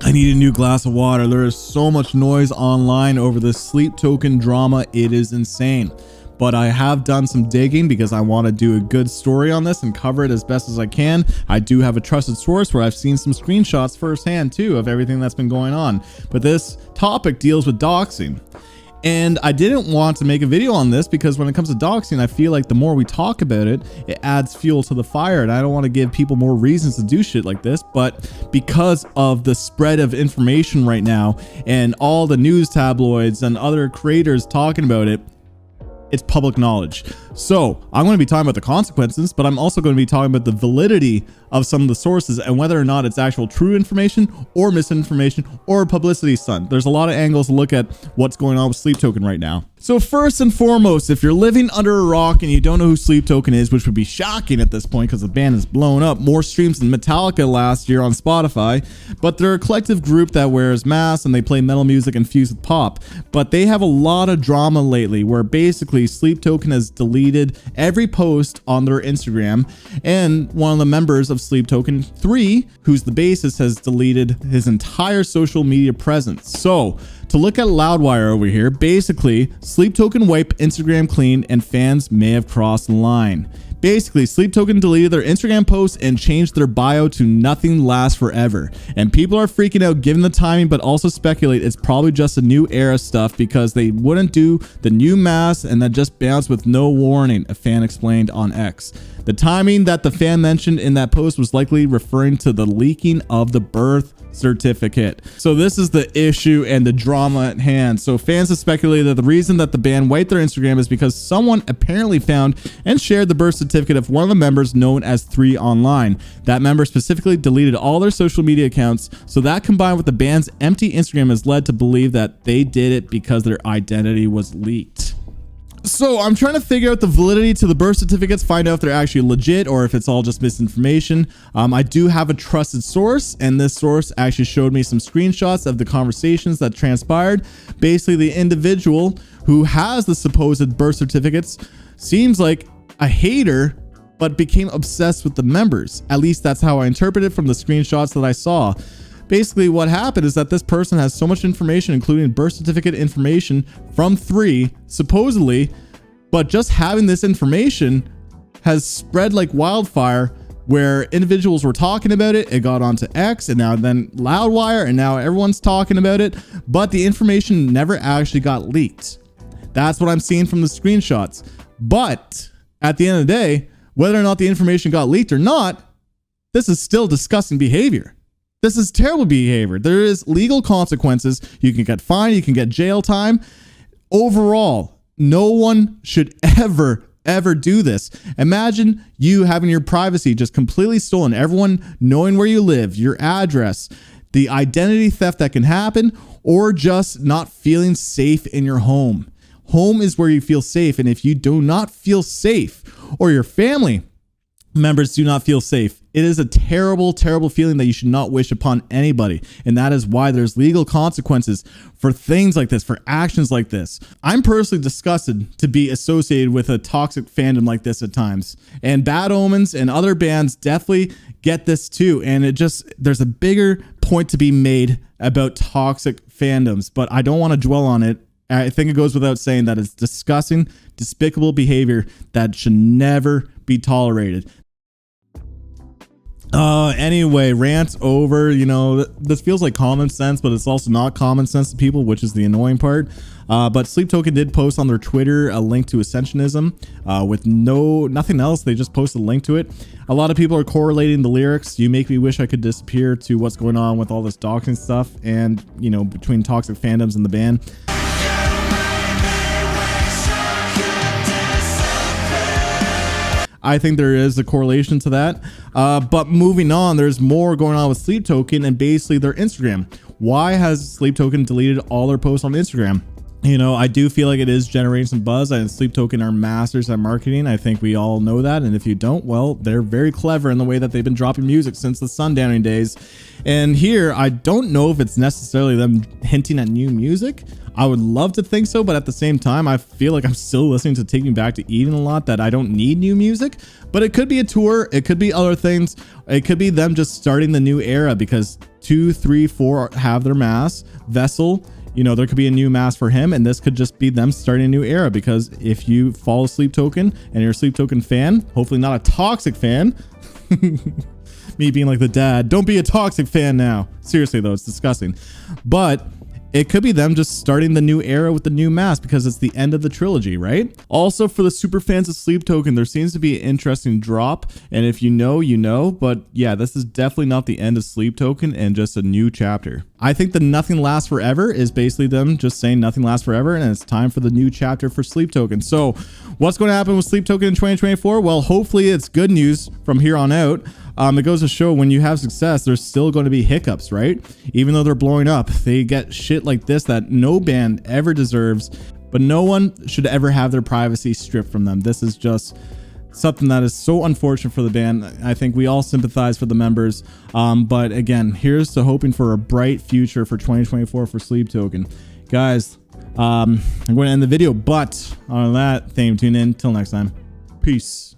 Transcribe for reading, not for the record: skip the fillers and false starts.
I need a new glass of water. There is so much noise online over this sleep token drama. It is insane. But I have done some digging because I want to do a good story on this and cover it as best as I can. I do have a trusted source where I've seen some screenshots firsthand too of everything that's been going on. But this topic deals with doxing. And I didn't want to make a video on this because when it comes to doxing, I feel like the more we talk about it, it adds fuel to the fire. And I don't want to give people more reasons to do shit like this. But because of the spread of information right now and all the news tabloids and other creators talking about it, it's public knowledge. So I'm going to be talking about the consequences, but I'm also going to be talking about the validity of some of the sources and whether or not it's actual true information or misinformation or publicity stunt. There's a lot of angles to look at what's going on with Sleep Token right now. So first and foremost, if you're living under a rock and you don't know who Sleep Token is, which would be shocking at this point because the band is blown up, more streams than Metallica last year on Spotify, but they're a collective group that wears masks and they play metal music infused with pop. But they have a lot of drama lately where basically Sleep Token has deleted every post on their Instagram, and one of the members of Sleep Token 3, who's the bassist, has deleted his entire social media presence. So to look at Loudwire over here, basically Sleep Token wiped Instagram clean and fans may have crossed the line. Basically, Sleep Token deleted their Instagram posts and changed their bio to nothing lasts forever. And people are freaking out given the timing, but also speculate it's probably just a new era stuff because they wouldn't do the new mask and that just bounced with no warning, a fan explained on X. The timing that the fan mentioned in that post was likely referring to the leaking of the birth certificate. So this is the issue and the drama at hand. So fans have speculated that the reason that the band wiped their Instagram is because someone apparently found and shared the birth certificate of one of the members known as 3 online. That member specifically deleted all their social media accounts, so that combined with the band's empty Instagram has led to believe that they did it because their identity was leaked. So I'm trying to figure out the validity to the birth certificates, find out if they're actually legit or if it's all just misinformation. I do have a trusted source, and this source actually showed me some screenshots of the conversations that transpired. Basically, the individual who has the supposed birth certificates seems like a hater, but became obsessed with the members. At least that's how I interpret it from the screenshots that I saw. Basically, what happened is that this person has so much information, including birth certificate information from 3, supposedly, but just having this information has spread like wildfire where individuals were talking about it. It got onto X and now then Loudwire, and now everyone's talking about it, but the information never actually got leaked. That's what I'm seeing from the screenshots. But at the end of the day, whether or not the information got leaked or not, this is still disgusting behavior. This is terrible behavior. There is legal consequences. You can get fined. You can get jail time. Overall, no one should ever do this. Imagine you having your privacy just completely stolen. Everyone knowing where you live, your address, the identity theft that can happen, or just not feeling safe in your home. Home is where you feel safe. And if you do not feel safe, or your family members do not feel safe, it is a terrible, terrible feeling that you should not wish upon anybody. And that is why there's legal consequences for things like this, for actions like this. I'm personally disgusted to be associated with a toxic fandom like this at times. And Bad Omens and other bands definitely get this too. And there's a bigger point to be made about toxic fandoms, but I don't want to dwell on it. I think it goes without saying that it's disgusting, despicable behavior that should never be tolerated. Anyway, rant over. You know, this feels like common sense, but it's also not common sense to people, which is the annoying part. But Sleep Token did post on their Twitter a link to Ascensionism with nothing else. They just posted a link to it. A lot of people are correlating the lyrics, "You make me wish I could disappear," to what's going on with all this doxing stuff and, you know, between toxic fandoms and the band. I think there is a correlation to that. But moving on, there's more going on with Sleep Token and basically their Instagram. Why has Sleep Token deleted all their posts on Instagram? You know, I do feel like it is generating some buzz, and Sleep Token are masters at marketing. I think we all know that. And if you don't, well, they're very clever in the way that they've been dropping music since the Sundowning days. And here, I don't know if it's necessarily them hinting at new music. I would love to think so, but at the same time, I feel like I'm still listening to Take Me Back to Eden a lot, that I don't need new music. But it could be a tour, it could be other things, it could be them just starting the new era, because 2, 3, 4 have their mass. Vessel, you know, there could be a new mass for him, and this could just be them starting a new era, because if you follow Sleep Token and you're a Sleep Token fan, hopefully not a toxic fan, me being like the dad, don't be a toxic fan now. Seriously though, it's disgusting. But it could be them just starting the new era with the new mask, because it's the end of the trilogy, right? Also, for the super fans of Sleep Token, there seems to be an interesting drop. And if you know, you know. But yeah, this is definitely not the end of Sleep Token and just a new chapter. I think the Nothing Lasts Forever is basically them just saying nothing lasts forever, and it's time for the new chapter for Sleep Token. So what's going to happen with Sleep Token in 2024? Well, hopefully it's good news from here on out. It goes to show when you have success, there's still going to be hiccups, right? Even though they're blowing up, they get shit like this that no band ever deserves, but no one should ever have their privacy stripped from them. This is just something that is so unfortunate for the band. I think we all sympathize for the members. But again, here's to hoping for a bright future for 2024 for Sleep Token. Guys, I'm going to end the video, but on that, thank you for tuning in. Till next time. Peace.